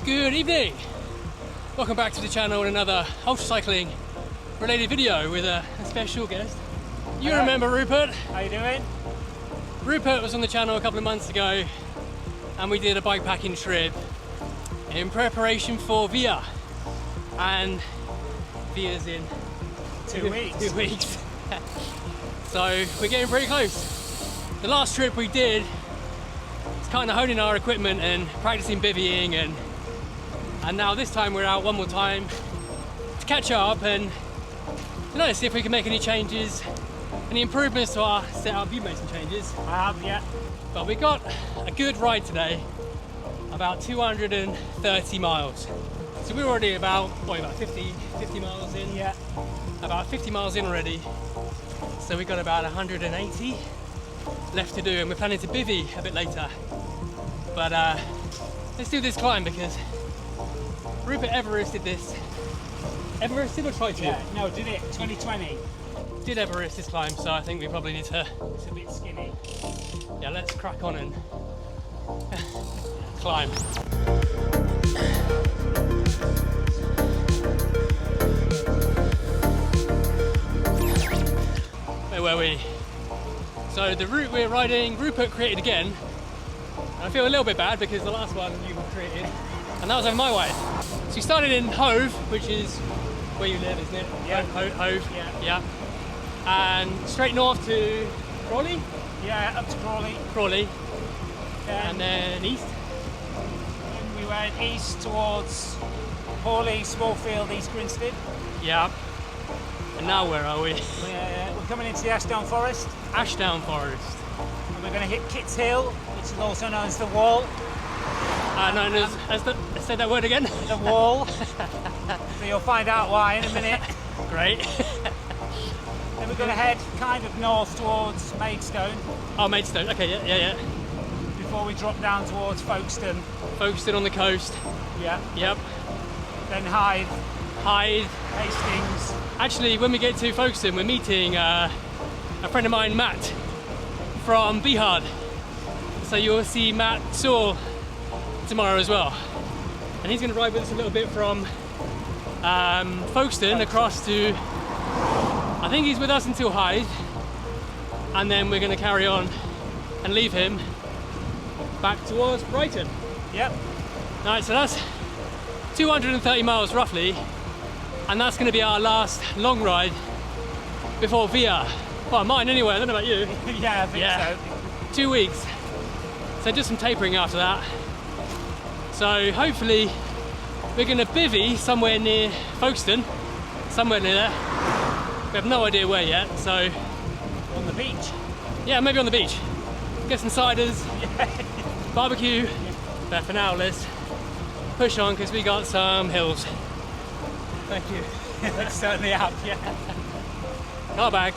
Good evening! Welcome back to the channel and another ultra cycling related video with a special guest. You Hello. Remember Rupert? How you doing? Rupert was on the channel a couple of months ago and we did a bikepacking trip in preparation for Via. And Via's in 2 weeks. 2 weeks. So we're getting pretty close. The last trip we did was kind of honing our equipment and practicing bivvying, and now this time we're out one more time to catch up and see if we can make any changes, any improvements to our setup. You've made some changes. I have, yeah. But we got a good ride today, about 230 miles. So we're already about 50 miles in? Yeah. About 50 miles in already. So we've got about 180 left to do, and we're planning to bivvy a bit later. But let's do this climb because Rupert Everested this. Everested or tried to? Yeah, no, did it, 2020. Did Everest this climb, so I think we probably need to. It's a bit skinny. Yeah, let's crack on and climb. Where were we? So the route we're riding, Rupert created again. I feel a little bit bad because the last one you created, and that was over my way. So you started in Hove, which is where you live, isn't it? Yeah. Hove. Yeah. And straight north to Crawley? Yeah, up to Crawley. Crawley. And then east? And we went east towards Hawley, Smallfield, East Grinstead. Yeah. And now where are we? We're coming into the Ashdown Forest. Ashdown Forest. And we're going to hit Kitts Hill, which is also known as the Wall. Say that word again. The Wall. So you'll find out why in a minute. Great. Then we're going to head kind of north towards Maidstone. Oh, Maidstone. Okay, yeah. Before we drop down towards Folkestone. Folkestone on the coast. Yeah. Yep. Then Hythe. Hastings. Actually, when we get to Folkestone, we're meeting a friend of mine, Matt, from Bihar. So you'll see Matt Saul tomorrow as well. And he's going to ride with us a little bit from Folkestone across to, I think he's with us until Hythe, and then we're going to carry on and leave him back towards Brighton. Yep. Alright, so that's 230 miles roughly, and that's going to be our last long ride before Via. Well, mine anyway, I don't know about you. Yeah, I think so. 2 weeks. So just some tapering after that. So hopefully we're going to bivvy somewhere near Folkestone, somewhere near there. We have no idea where yet, so... On the beach? Yeah, maybe on the beach. Get some ciders, barbecue. But for now, let's push on because we got some hills. Thank you. Let's certainly have, yeah. Car back.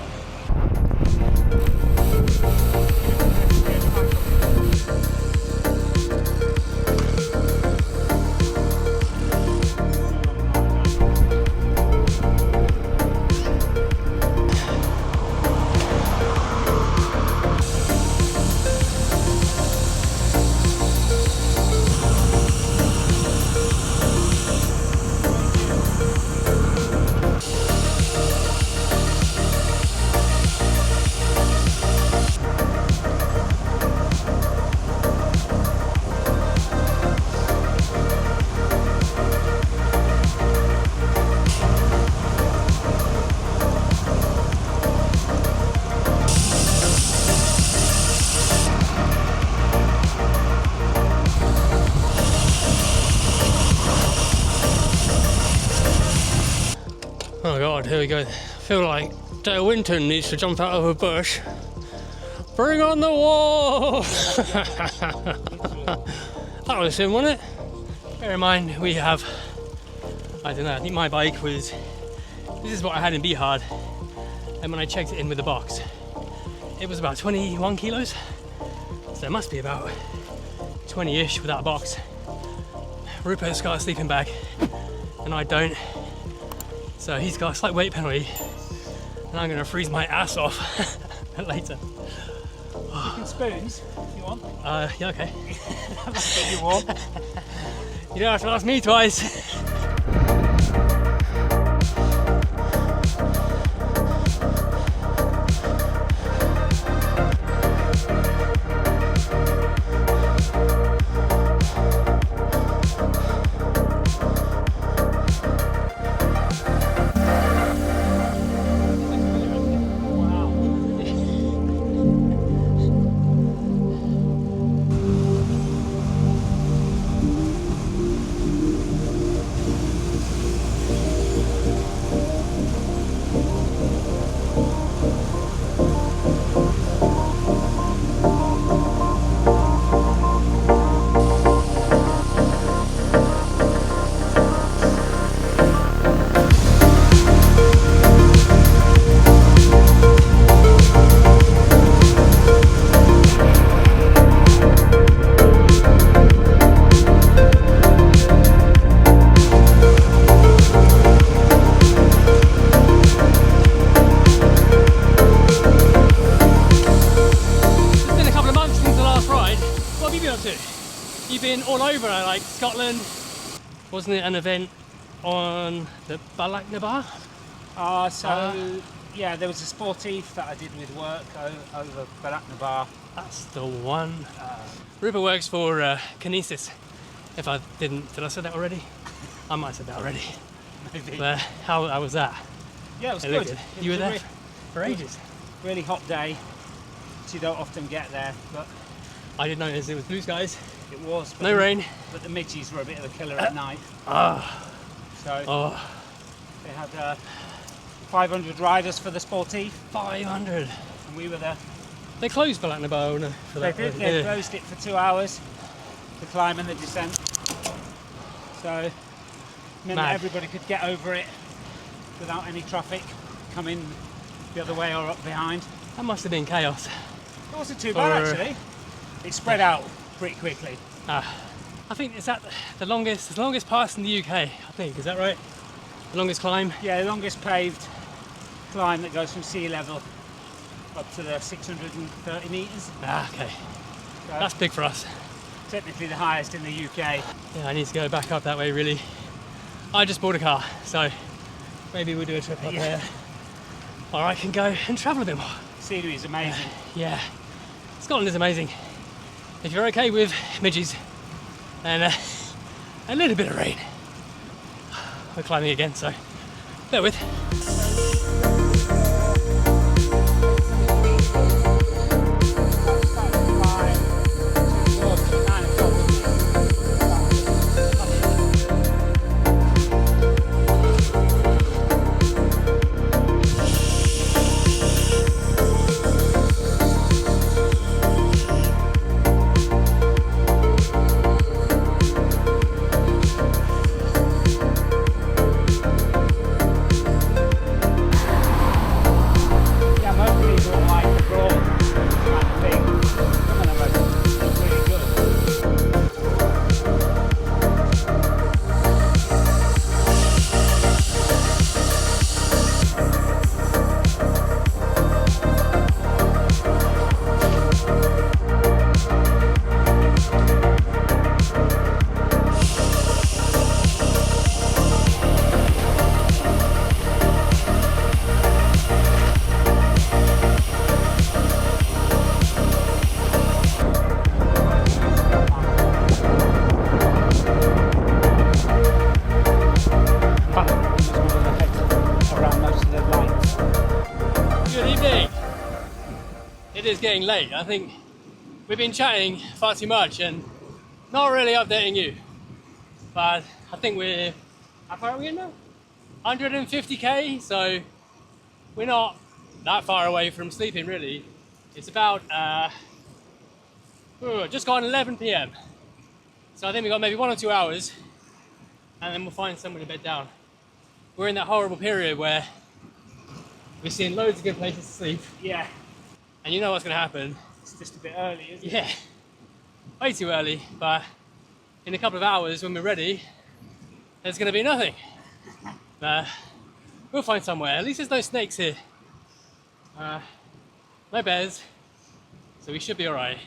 Oh god, here we go. I feel like Dale Winton needs to jump out of a bush. Bring on the wall! That was him, wasn't it? Bear in mind, we have, I don't know, I think my bike was, this is what I had in Bihar, and when I checked it in with the box, it was about 21 kilos. So it must be about 20-ish without a box. Rupert's got a sleeping bag, and I don't. So he's got a slight weight penalty, and I'm going to freeze my ass off later. You can spoons if you want. Yeah, okay. That's what you want. You don't have to ask me twice. You've been all over, like Scotland. Wasn't it an event on the Balaklava? Yeah, there was a sportif that I did with work over Balaklava. That's the one. Rupert works for Kinesis. If I didn't, did I say that already? I might have said that already. Maybe. But how was that? Yeah, it was It good. looked good. You were there for ages. Really hot day, which you don't often get there, but I did notice it was blue skies. it was. But No rain. But the midges were a bit of a killer at night. So they had 500 riders for the sportif. 500. And we were there. They closed Balaklava no, for that. They did. They closed it for 2 hours, the climb and the descent. So it meant that everybody could get over it without any traffic coming the other way or up behind. That must have been chaos. It wasn't too bad actually. It spread out pretty quickly. I think is that the longest pass in the UK. I think, is that right? The longest climb. Yeah, the longest paved climb that goes from sea level up to the 630 metres. Okay. So That's big for us. technically the highest in the UK. Yeah, I need to go back up that way really. I just bought a car, so maybe we'll do a trip up there. Or I can go and travel a bit more. Scenery is amazing. Yeah, Scotland is amazing. If you're okay with midges and a little bit of rain. We're climbing again, so bear with. It is getting late. I think we've been chatting far too much and not really updating you. But I think we're, how far are we in now? 150k, so we're not that far away from sleeping really. It's about just gone 11 p.m. So I think we've got maybe 1 or 2 hours and then we'll find somewhere to bed down. We're in that horrible period where we're seeing loads of good places to sleep. Yeah. And you know what's going to happen. It's just a bit early, isn't it? Yeah, way too early, but in a couple of hours when we're ready, there's going to be nothing. We'll find somewhere. At least there's no snakes here. No bears. So so we should be all right.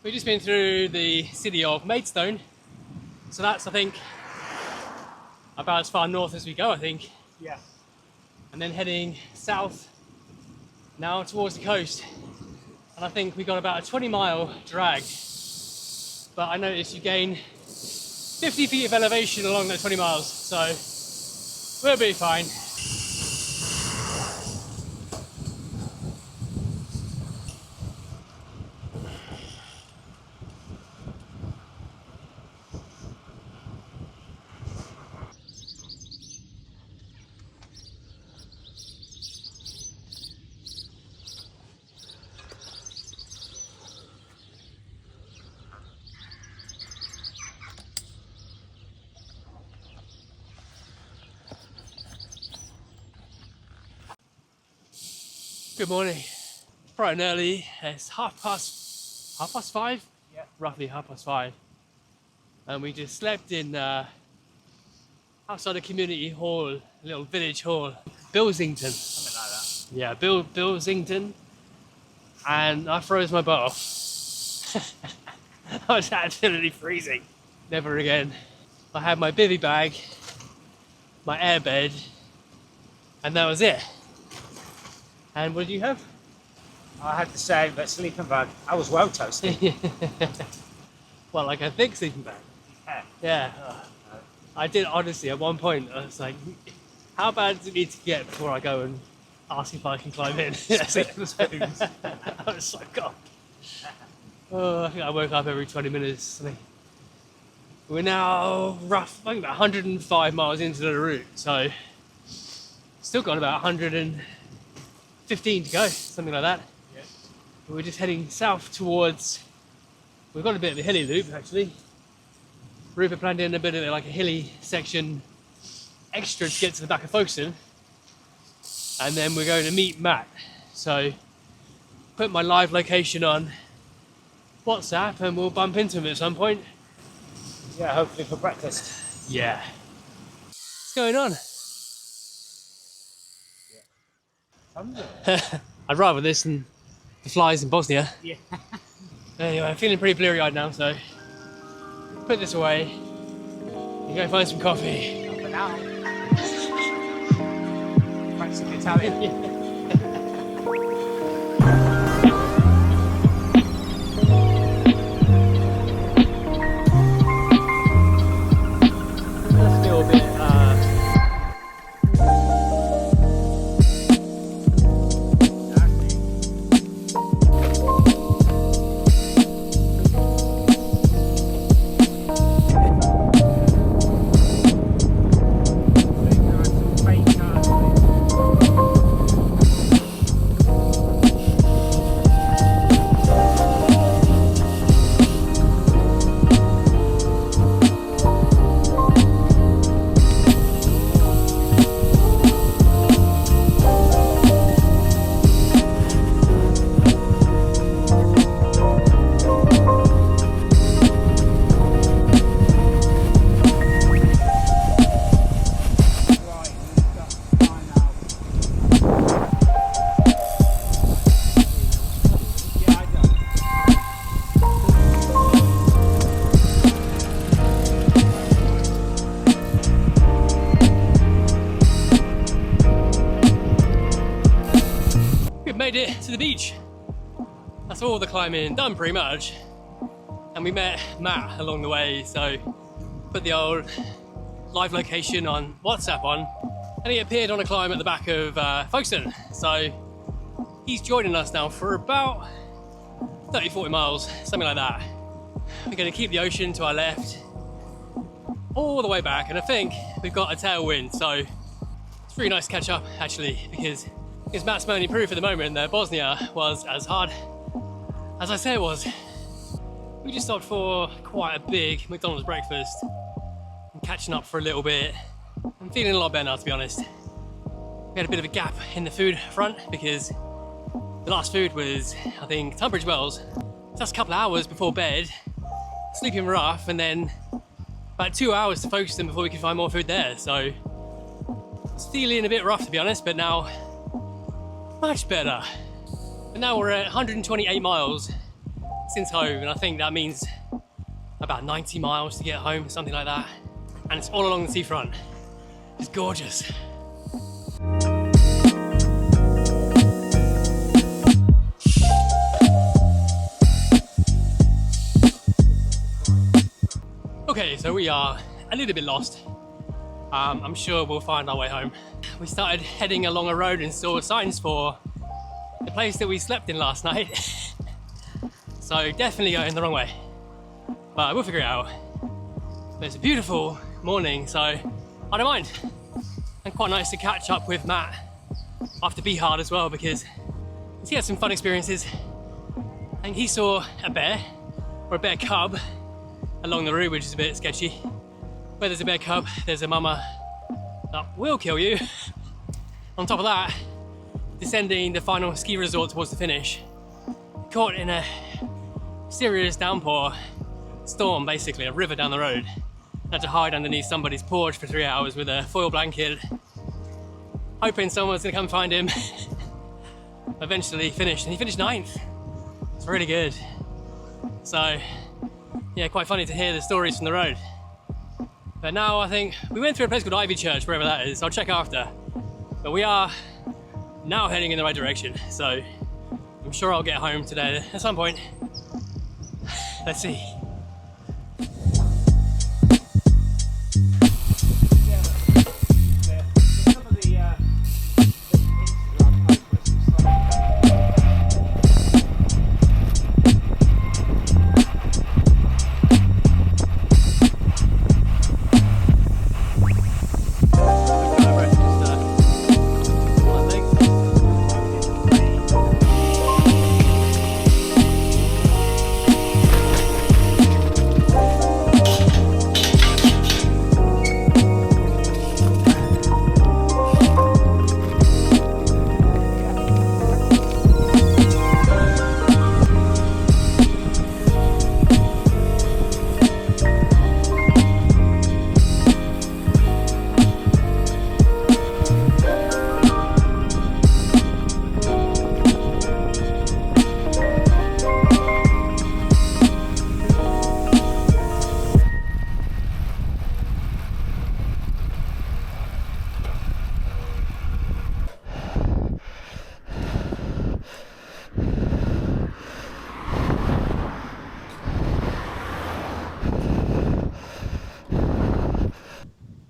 We've just been through the city of Maidstone, so that's, I think, about as far north as we go, I think. Yeah. And then heading south now towards the coast. And I think we got about a 20-mile drag. But I noticed you gain 50 feet of elevation along that 20 miles, so we'll be fine. Good morning. Bright and early. It's half past 5? Yeah. Roughly 5:30. And we just slept in outside a community hall, a little village hall, Billsington. Something like that. Yeah, Billsington. And I froze my butt off. I was absolutely freezing. Never again. I had my bivvy bag, my air bed, and that was it. And what did you have? I had the same, but sleeping bag. I was well toasted. Well, like a thick sleeping bag. Yeah. Yeah. I did, honestly, at one point, I was like, how bad does it need to get before I go and ask if I can climb in? I was so gone. Oh, I think I woke up every 20 minutes. I think. We're now I think about 105 miles into the route, so still got about 115 to go, something like that. Yeah. We're just heading south towards, we've got a bit of a hilly loop actually. Rupert planned in a bit of like a hilly section extra to get to the back of Folkestone. And then we're going to meet Matt. So put my live location on WhatsApp and we'll bump into him at some point. Yeah, hopefully for breakfast. Yeah. What's going on? I'd rather this than the flies in Bosnia. Yeah. Anyway, I'm feeling pretty bleary-eyed now, so put this away and go find some coffee. Not for now. Fancy the Italian. Made it to the beach. That's all the climbing done pretty much. And we met Matt along the way, so put the old live location on WhatsApp on, and he appeared on a climb at the back of Folkestone. So he's joining us now for about 30-40 miles, something like that. We're going to keep the ocean to our left all the way back, and I think we've got a tailwind, so it's really nice to catch up actually, because Matt's my only proof at the moment that Bosnia was as hard as I say it was. We just stopped for quite a big McDonald's breakfast. I'm catching up for a little bit. I'm feeling a lot better now, to be honest. We had a bit of a gap in the food front because the last food was, I think, Tunbridge Wells. Just a couple of hours before bed, sleeping rough, and then about 2 hours to Folkestone before we could find more food there. So it's feeling a bit rough, to be honest, but now much better. And now we're at 128 miles since Hove, and I think that means about 90 miles to get home, something like that. And it's all along the seafront. It's gorgeous. Okay, so we are a little bit lost. I'm sure we'll find our way home. We started heading along a road and saw signs for the place that we slept in last night. So definitely going the wrong way, but we'll figure it out. But it's a beautiful morning, so I don't mind. And quite nice to catch up with Matt after Be Hard as well, because he had some fun experiences. And he saw a bear, or a bear cub, along the route, which is a bit sketchy. Where there's a bear cub, there's a mama that will kill you. On top of that, descending the final ski resort towards the finish, caught in a serious downpour storm, basically, a river down the road. Had to hide underneath somebody's porch for 3 hours with a foil blanket, hoping someone's gonna come find him. Eventually finished, and he finished 9th. It's really good. So, yeah, quite funny to hear the stories from the road. But now I think we went through a place called Ivy Church, wherever that is. I'll check after. But we are now heading in the right direction, so I'm sure I'll get home today at some point. Let's see.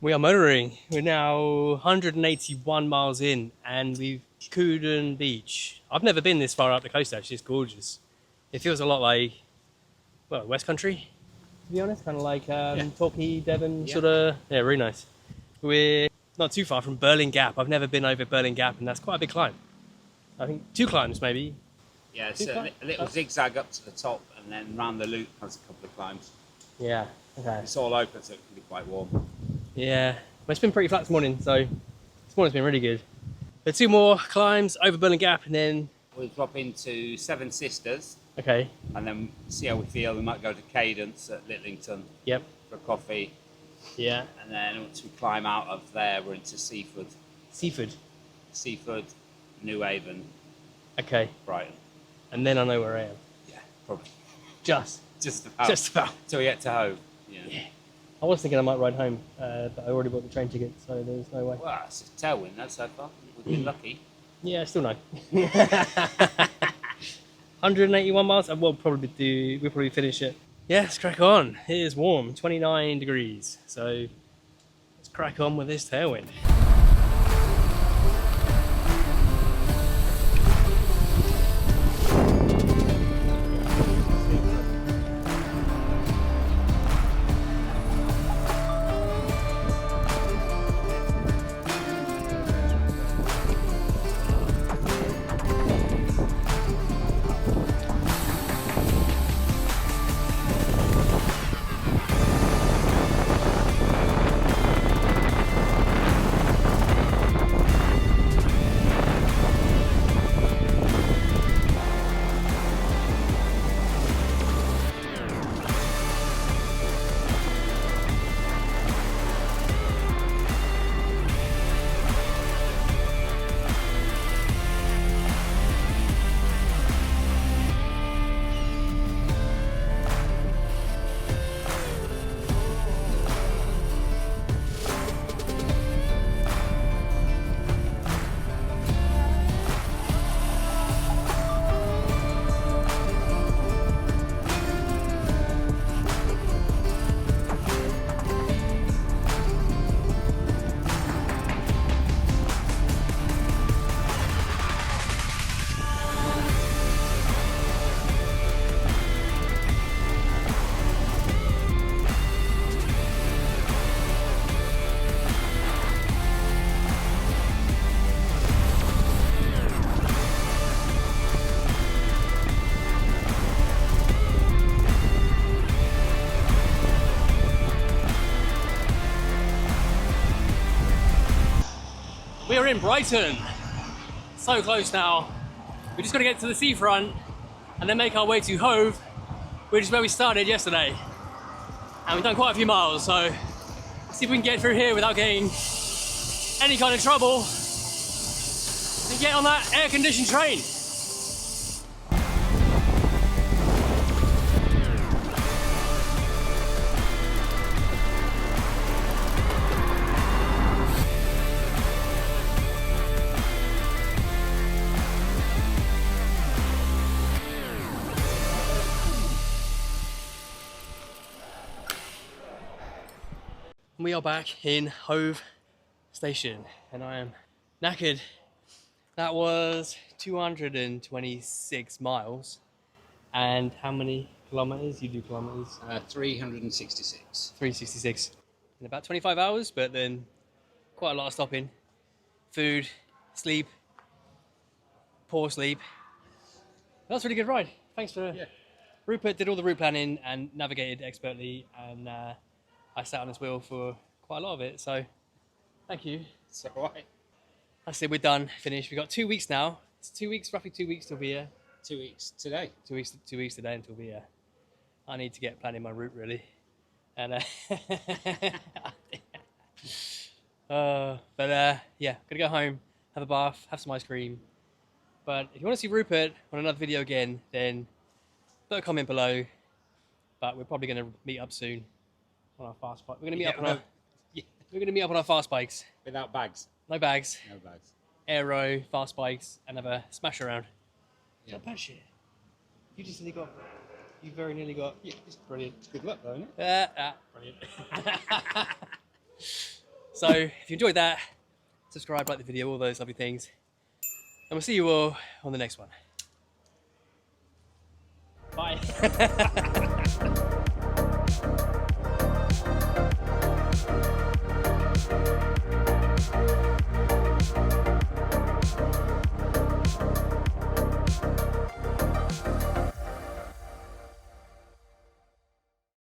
We are motoring. We're now 181 miles in, and we've Couden Beach. I've never been this far up the coast actually. It's gorgeous. It feels a lot like, well, West Country, to be honest. Kind of like Torquay, Devon, sort of. Yeah, really nice. We're not too far from Berlin Gap. I've never been over Berlin Gap, and that's quite a big climb. I think 2 climbs maybe. Yeah, it's a little zigzag up to the top, and then round the loop has a couple of climbs. Yeah, okay. It's all open, so it can be quite warm. Yeah, but it's been pretty flat this morning, so this morning's been really good. But 2 more climbs over Berlin Gap, and then we'll drop into Seven Sisters. Okay. And then see how we feel. We might go to Cadence at Litlington. Yep. For coffee. Yeah. And then once we climb out of there, we're into Seaford. Seaford, New Haven. Okay. Brighton. And then I know where I am. Yeah, probably. Just about. Till we get to Hove. Yeah. I was thinking I might ride home, but I already bought the train ticket, so there's no way. Well, it's a tailwind, that's so far. We've been lucky. Yeah, still no. 181 miles, we'll probably finish it. Yeah, let's crack on. It is warm, 29 degrees. So let's crack on with this tailwind. We are in Brighton. So close now. We're just gonna get to the seafront and then make our way to Hove, which is where we started yesterday. And we've done quite a few miles, so see if we can get through here without getting any kind of trouble and get on that air-conditioned train. We are back in Hove station and I am knackered. That was 226 miles. And how many kilometers? You do kilometers? 366. 366. In about 25 hours, but then quite a lot of stopping. Food, sleep, poor sleep. That's a really good ride. Thanks for... Yeah. Rupert did all the route planning and navigated expertly, and I sat on his wheel for quite a lot of it, so thank you. It's all right. That's it, we're done, finished. We've got 2 weeks now. It's 2 weeks, roughly 2 weeks till we're here. 2 weeks today. 2 weeks today until we're here. I need to get planning my route, really. And yeah, gonna go home, have a bath, have some ice cream. But if you want to see Rupert on another video again, then put a comment below. But we're probably gonna meet up soon on our fast bike. We're gonna meet up on our we're gonna meet up on our fast bikes. Without bags. No bags. No bags. Aero, fast bikes, and have a smash around. Yeah. Not bad shit. You just nearly got. You very nearly got. Yeah, it's brilliant. It's good luck, though, isn't it? Brilliant. So, if you enjoyed that, subscribe, like the video, all those lovely things. And we'll see you all on the next one. Bye.